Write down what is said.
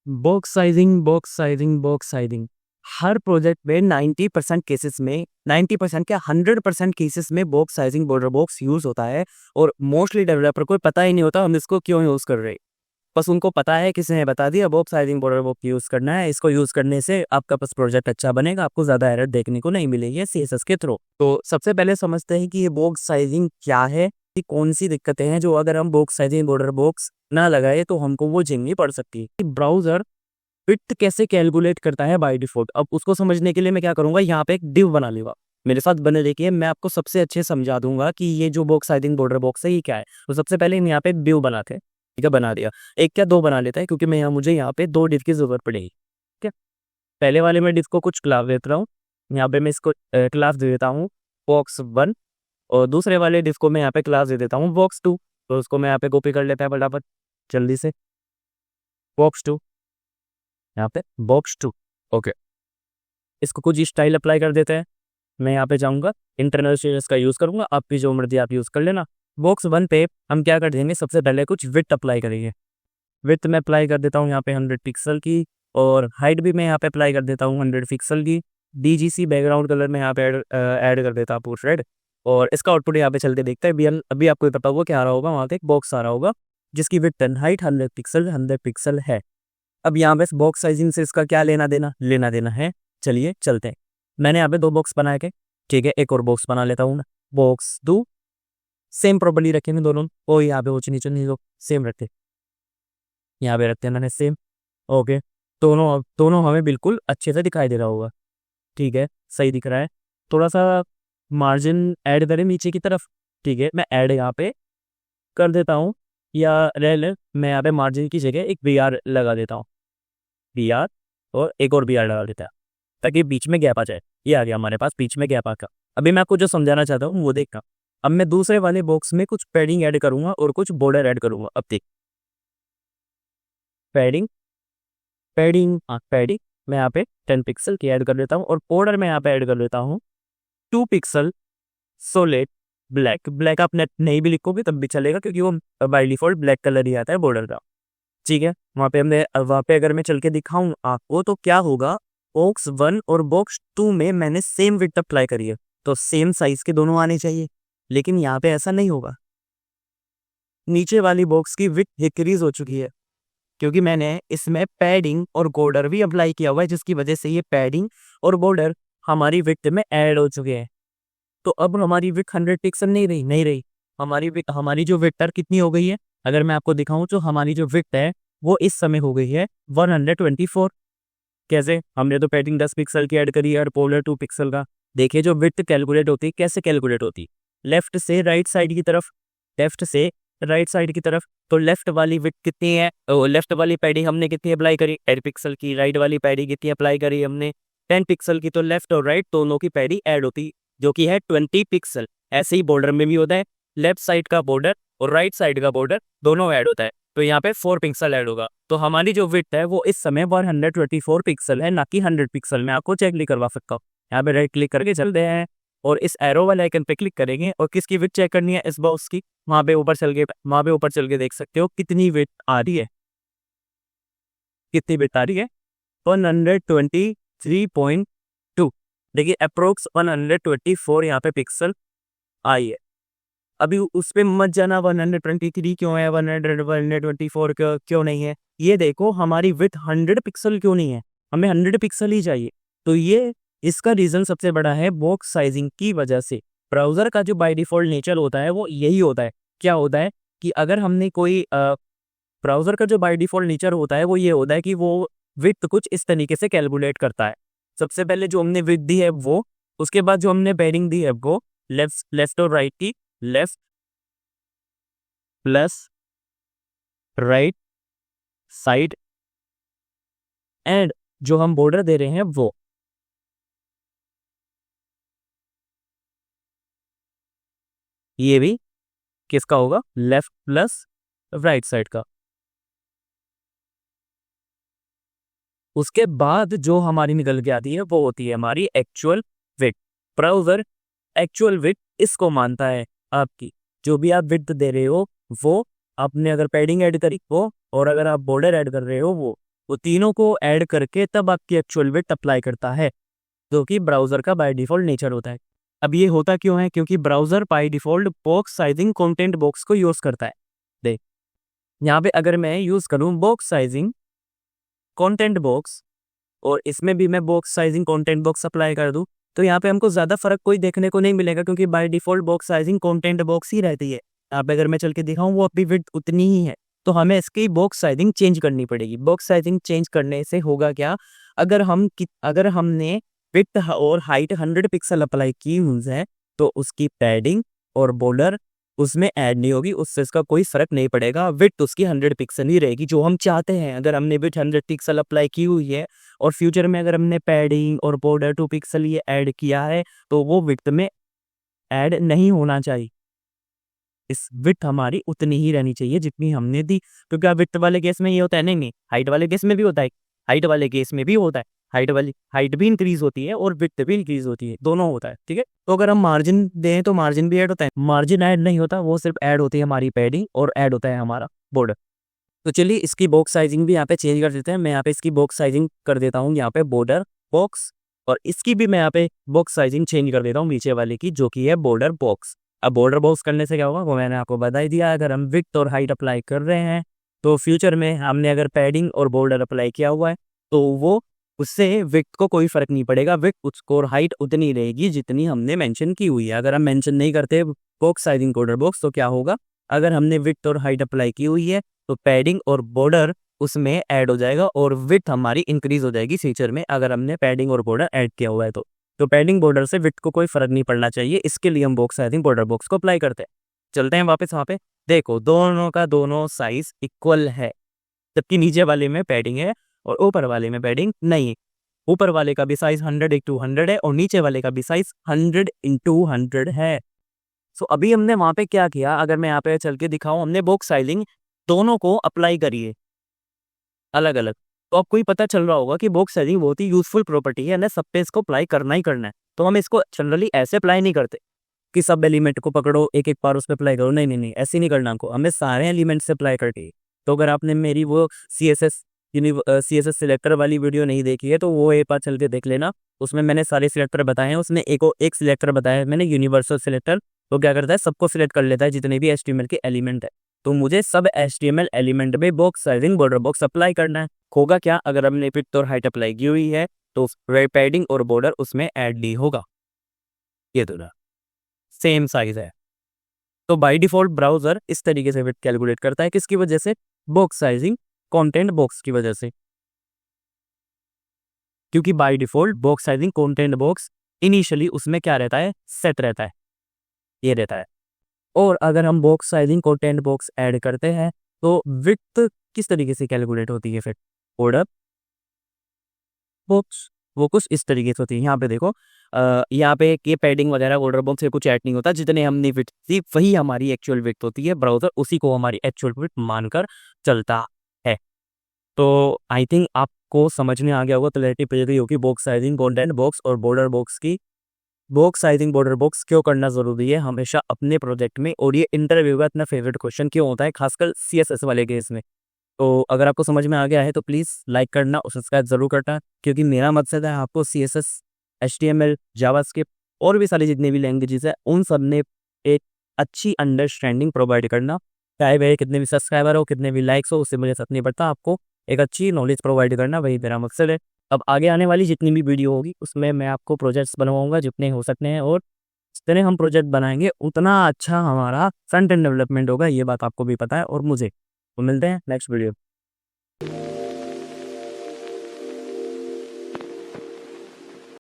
Box sizing हर project में 90% cases में 90% क्या 100% केसेस में box sizing border box use होता है। और मोस्टली डेवलपर को पता ही नहीं होता हम इसको क्यों यूज कर रहे हैं। बस उनको पता है, किसी ने बता दिया box sizing border box use करना है, इसको यूज करने से आपका बस प्रोजेक्ट अच्छा बनेगा, आपको ज्यादा एरर देखने को नहीं मिलेगी सीएसएस के थ्रू। तो सबसे पहले समझते हैं कि ये बॉक्स साइजिंग क्या है, कि कौन सी दिक्कतें हैं जो अगर हम बॉक्स साइजिंग बॉर्डर बॉक्स ना लगाए तो हमको वो झेलनी पड़ सकती है। ब्राउजर विड्थ कैसे कैलकुलेट करता है बाय डिफॉल्ट, अब उसको समझने के लिए मैं क्या करूंगा, यहाँ पे एक डिव बना लूंगा। मेरे साथ बने देखिए, मैं आपको सबसे अच्छे समझा दूंगा कि ये जो बॉक्स साइजिंग बॉर्डर बॉक्स है ये क्या है। तो सबसे पहले हम यहाँ पे डिव बनाते हैं। ठीक है, बना दिया। एक क्या दो बना लेता है, क्योंकि मुझे यहाँ पे दो डिव की जरूरत पड़ेगी। ठीक है, पहले वाले में डिव को कुछ क्लास देता हूँ, यहाँ पे मैं इसको क्लास दे देता हूँ box1। और दूसरे वाले डिव को मैं यहाँ पे क्लास दे देता हूँ box2। तो उसको मैं यहाँ पे कॉपी कर लेता है फटाफट जल्दी से, box2, यहाँ पे box2। ओके, इसको कुछ स्टाइल अप्लाई कर देते हैं। मैं यहाँ पे जाऊँगा, इंटरनल स्टेटस का यूज़ करूँगा, आपकी जो मर्जी आप यूज़ कर लेना। box1 पे हम क्या कर देंगे, सबसे पहले कुछ विड्थ अप्लाई करेंगे। विड्थ में अप्लाई कर देता हूँ यहाँ पे 100 पिक्सल की, और हाइट भी मैं यहाँ पे अप्लाई कर देता हूँ 100 पिक्सल की। DGC बैकग्राउंड कलर में यहाँ पे ऐड कर देता हूँ पोर्ट्रेट। और इसका आउटपुट यहाँ पे चल के देखते हैं। अभी आपको पता होगा क्या आ रहा होगा, वहाँ पे एक बॉक्स आ रहा होगा जिसकी विड्थ एंड हाइट 100 पिक्सल है। अब यहाँ पे बॉक्स साइजिंग से इसका क्या लेना देना है। चलिए चलते हैं। मैंने यहाँ पे दो बॉक्स बनाए के, ठीक है, एक और बॉक्स बना लेता हूँ। box2 सेम प्रॉपर्ली रखेंगे दोनों, और यहाँ पे ऊंचे नीचे नहीं, सेम रखते, यहाँ पे रखते हैं मैंने सेम। ओके, दोनों दोनों हमें बिल्कुल अच्छे से दिखाई दे रहा होगा। ठीक है, सही दिख रहा है। थोड़ा सा मार्जिन ऐड करें नीचे की तरफ। ठीक है, मैं ऐड यहाँ पे कर देता हूँ, या मैं यहाँ पे मार्जिन की जगह एक BR लगा देता हूँ, BR, और एक और BR लगा देता है, ताकि बीच में गैप आ जाए। ये आ गया हमारे पास बीच में गैप आकर। अभी मैं आपको जो समझाना चाहता हूँ वो देखना। अब मैं दूसरे वाले बॉक्स में कुछ पैडिंग ऐड करूंगा और कुछ बॉर्डर ऐड करूंगा। अब देख, पैडिंग पैडिंग मैं यहाँ पे 10 पिक्सल की ऐड कर देता हूँ, और बॉर्डर में यहाँ पे ऐड कर देता हूँ 2 पिक्सल सोलिड ब्लैक आप नहीं भी लिखोगे तब भी चलेगा, क्योंकि वो बाय डिफॉल्ट ब्लैक कलर ही आता है बॉर्डर का। ठीक है, वहाँ पे अगर मैं चल के दिखाऊं आपको तो क्या होगा, box1 और box2 में मैंने सेम विड्थ अप्लाई करी है, तो सेम साइज के दोनों आने चाहिए। लेकिन यहाँ पे ऐसा नहीं होगा, नीचे वाली बॉक्स की विड्थ डिक्रीज हो चुकी है, क्योंकि मैंने इसमें पैडिंग और बॉर्डर भी अप्लाई किया हुआ है, जिसकी वजह से ये पैडिंग और बॉर्डर हमारी विड्थ में ऐड हो चुके हैं। तो अब हमारी विड्थ 100 पिक्सल नहीं रही। हमारी जो विड्थ कितनी हो गई है, अगर मैं आपको दिखाऊं तो हमारी जो विड्थ है वो इस समय हो गई है 124। कैसे, हमने तो पैडिंग 10 पिक्सल की ऐड करी है और बॉर्डर 2 पिक्सल का। देखिए जो विड्थ कैलकुलेट होती है, कैसे कैलकुलेट होती, लेफ्ट से राइट साइड की तरफ। तो लेफ्ट वाली विड्थ कितनी है, लेफ्ट वाली पैडिंग हमने कितनी अप्लाई करी 10 पिक्सल की, राइट वाली पैडिंग कितनी अप्लाई करी हमने 10 पिक्सल की। तो लेफ्ट और राइट दोनों की पैडिंग ऐड होती, जो कि है 20 पिक्सल। ऐसे ही बॉर्डर में भी होता है, लेफ्ट साइड का बॉर्डर और राइट साइड का बॉर्डर दोनों ऐड होता है, तो यहाँ पे 4 पिक्सल ऐड होगा। तो हमारी जो विड्थ है वो इस समय 124 पिक्सल है, ना कि 100 पिक्सल। मैं आपको चेक भी करवा सकता हूँ। यहाँ पे राइट क्लिक करके चलते हैं और इस एरो वाले आइकन पे क्लिक करेंगे, और किसकी विड्थ चेक करनी है, इस बॉक्स की। वहाँ पे ऊपर चल के देख सकते हो कितनी विड्थ आ रही है, 123.2। देखिए अप्रोक्स 124 यहाँ पे पिक्सल आई है। अभी उस पे मत जाना 123 क्यों है, 124 क्यों नहीं है। ये देखो हमारी विड्थ 100 पिक्सल क्यों नहीं है, हमें 100 पिक्सल ही चाहिए। तो ये इसका रीजन सबसे बड़ा है बॉक्स साइजिंग की वजह से। ब्राउजर का जो बाय डिफॉल्ट नेचर होता है वो यही होता है। क्या होता है कि अगर हमने कोई ब्राउजर का जो बाय डिफॉल्ट नेचर होता है वो ये होता है कि वो विड्थ कुछ इस तरीके से कैलकुलेट करता है। सबसे पहले जो हमने विड्थ दी है वो, उसके बाद जो हमने पैडिंग दी है वो लेफ्ट और राइट की, left plus right side, and जो हम बॉर्डर दे रहे हैं वो ये भी किसका होगा, लेफ्ट प्लस राइट साइड का। उसके बाद जो हमारी निकल के आती है वो होती है हमारी actual width. Browser actual width इसको मानता है, आपकी जो भी आप विड्थ दे रहे हो वो, आपने अगर पैडिंग ऐड करी वो, और अगर आप बॉर्डर ऐड कर रहे हो वो, वो तीनों को ऐड करके तब आपकी एक्चुअल विड्थ अप्लाई करता है, जो कि ब्राउज़र का बाय डिफ़ॉल्ट नेचर होता है। अब ये होता क्यों है? क्योंकि browser bye default box sizing content box को यूज़ करता है। देख, यहाँ पे अगर मैं यूज़ करूँ बॉक्स साइज़िंग कंटेंट बॉक्स और इसमें भी मैं box sizing content box apply कर दूँ, तो यहाँ पे हमको ज़्यादा फ़र्क कोई देखने को नहीं मिलेगा, क्योंकि by default box sizing content box ही रहती है। यहाँ पे अगर मैं चल के दिखाऊँ वो अपनी विड्थ उतनी ही है, तो हमें इसकी बॉक्स साइज़िंग चेंज करनी पड़ेगी। बॉक्स साइज़िंग चेंज करने से होगा क्या? अगर हमने विड्थ और हाइट 100 पिक्सल अप्लाई की हुई है, तो उसकी पैडिंग और बॉर्डर उसमें ऐड नहीं होगी, उससे इसका कोई फ़र्क नहीं पड़ेगा। विड्थ उसकी 100 पिक्सल ही रहेगी, जो हम चाहते हैं। अगर हमने विड्थ 100 पिक्सल अप्लाई की हुई है और फ्यूचर में अगर हमने पैडिंग और बॉर्डर 2 पिक्सल ये ऐड किया है, तो वो विड्थ में ऐड नहीं होना चाहिए। इस विड्थ हमारी उतनी ही रहनी चाहिए जितनी हमने दी, क्योंकि अब विड्थ वाले केस में ये होता है नहीं, हाइट वाले केस में भी होता है, हाइट वाले केस में भी होता है। हाइट भी इंक्रीज होती है और विड्थ भी इंक्रीज होती है, दोनों होता है, ठीक है। तो अगर हम मार्जिन दें तो मार्जिन भी ऐड होता है, मार्जिन ऐड नहीं होता, वो सिर्फ ऐड होती है हमारी पैडिंग और ऐड होता है हमारा बॉर्डर। तो चलिए इसकी बॉक्स साइजिंग भी यहाँ पे चेंज कर देते हैं। मैं यहाँ पे इसकी बॉक्स साइजिंग कर देता हूँ यहाँ पे बॉर्डर बॉक्स, और इसकी भी मैं यहाँ पे बॉक्स साइजिंग चेंज कर देता हूँ नीचे वाले की, जो कि है बॉर्डर बॉक्स। अब बॉर्डर बॉक्स करने से क्या होगा वो मैंने आपको बता ही दिया। अगर हम विड्थ और हाइट अप्लाई कर रहे हैं, तो फ्यूचर में हमने अगर पैडिंग और बॉर्डर अप्लाई किया हुआ है, तो वो उससे विड्थ को कोई फर्क नहीं पड़ेगा। विड्थ उसको और हाइट उतनी रहेगी जितनी हमने मेंशन की हुई है। अगर हम मेंशन नहीं करते बॉक्स साइजिंग बॉर्डर बॉक्स, तो क्या होगा? अगर हमने विड्थ और हाइट अप्लाई की हुई है, तो पैडिंग और बॉर्डर उसमें ऐड हो जाएगा और विड्थ हमारी इंक्रीज हो जाएगी फ्यूचर में, अगर हमने पैडिंग और बॉर्डर ऐड किया हुआ है तो पैडिंग बॉर्डर से विड्थ को कोई फर्क नहीं पड़ना चाहिए। इसके लिए हम बॉक्स साइजिंग बॉर्डर बॉक्स को अप्लाई करते हैं। चलते हैं वापस वहाँ पे। देखो दोनों का दोनों साइज इक्वल है, जबकि नीचे वाले में पैडिंग है और ऊपर वाले में पैडिंग नहीं है। ऊपर वाले का भी साइज 100x100 है और नीचे वाले का भी साइज 100x100 है। सो अभी हमने वहाँ पे क्या किया, अगर मैं यहाँ पे चल के दिखाऊं, हमने बॉक्स साइजिंग दोनों को अप्लाई करिए अलग अलग। तो आपको ही पता चल रहा होगा कि बॉक्स साइजिंग बहुत ही यूजफुल प्रॉपर्टी है ना, सब पे इसको अप्लाई करना ही करना है। तो हम इसको जनरली ऐसे अप्लाई नहीं करते कि सब एलिमेंट को पकड़ो एक एक बार उस पर अप्लाई करो, नहीं नहीं नहीं, ऐसे नहीं करना हमको, हमें सारे एलिमेंट से अप्लाई करके। तो अगर आपने मेरी वो CSS सिलेक्टर वाली वीडियो नहीं देखी है, तो वो एक बार चल के देख लेना। उसमें मैंने सारे सिलेक्टर बताए हैं, उसमें एक सिलेक्टर बताया है मैंने, यूनिवर्सल सिलेक्टर। वो क्या करता है, सबको सिलेक्ट कर लेता है जितने भी HTML के एलिमेंट है। तो मुझे सब HTML एलिमेंट में box sizing border box apply करना है। होगा क्या, अगर हमने विड्थ और हाइट अप्लाई की हुई है, तो पैडिंग और बॉर्डर उसमें ऐड नहीं होगा। ये तो सेम साइज है। तो बाय डिफॉल्ट ब्राउजर इस तरीके से विड्थ कैलकुलेट करता है, किसकी वजह से? बॉक्स साइजिंग कंटेंट बॉक्स की वजह से। क्योंकि by default box sizing content box initially उसमें क्या रहता है, सेट रहता है, ये रहता है। और अगर हम box sizing content box add करते हैं, तो विड्थ किस तरीके से कैलकुलेट होती है फिर? बॉर्डर बॉक्स वो कुछ इस तरीके से होती है। यहाँ पे देखो, यहाँ पे ये पैडिंग वगैरह बॉर्डर बॉक्स से कुछ ऐड नहीं होता, जितने हमने विड्थ दी वही हमारी एक्चुअल विड्थ होती है। ब्राउजर उसी को हमारी एक्चुअल विड्थ मानकर चलता है। तो आई थिंक आपको समझ में आ गया होगा, क्लैरिटी पड़ गई होगी बॉक्स साइजिंग कंटेंट बॉक्स और बॉर्डर बॉक्स की। बॉक्स साइजिंग बॉर्डर बॉक्स क्यों करना जरूरी है हमेशा अपने प्रोजेक्ट में, और ये इंटरव्यू का इतना फेवरेट क्वेश्चन क्यों होता है, खासकर CSS वाले केस में। तो अगर आपको समझ में आ गया है तो प्लीज़ लाइक करना और सब्सक्राइब ज़रूर करना, क्योंकि मेरा मकसद है आपको CSS, HTML, जावास्क्रिप्ट और भी सारी जितनी भी लैंग्वेजेस है उन सब में एक अच्छी अंडरस्टैंडिंग प्रोवाइड करना। चाहे वह कितने भी सब्सक्राइबर हो, कितने भी लाइक्स हो, उससे मुझे फर्क नहीं पड़ता, आपको एक अच्छी नॉलेज प्रोवाइड करना, वही मेरा मकसद है। अब आगे आने वाली जितनी भी वीडियो होगी उसमें मैं आपको प्रोजेक्ट्स बनवाऊंगा जितने हो सकते हैं, और जितने हम प्रोजेक्ट बनाएंगे उतना अच्छा हमारा फ्रंट एंड डेवलपमेंट होगा, ये बात आपको भी पता है और मुझे। तो मिलते हैं नेक्स्ट वीडियो।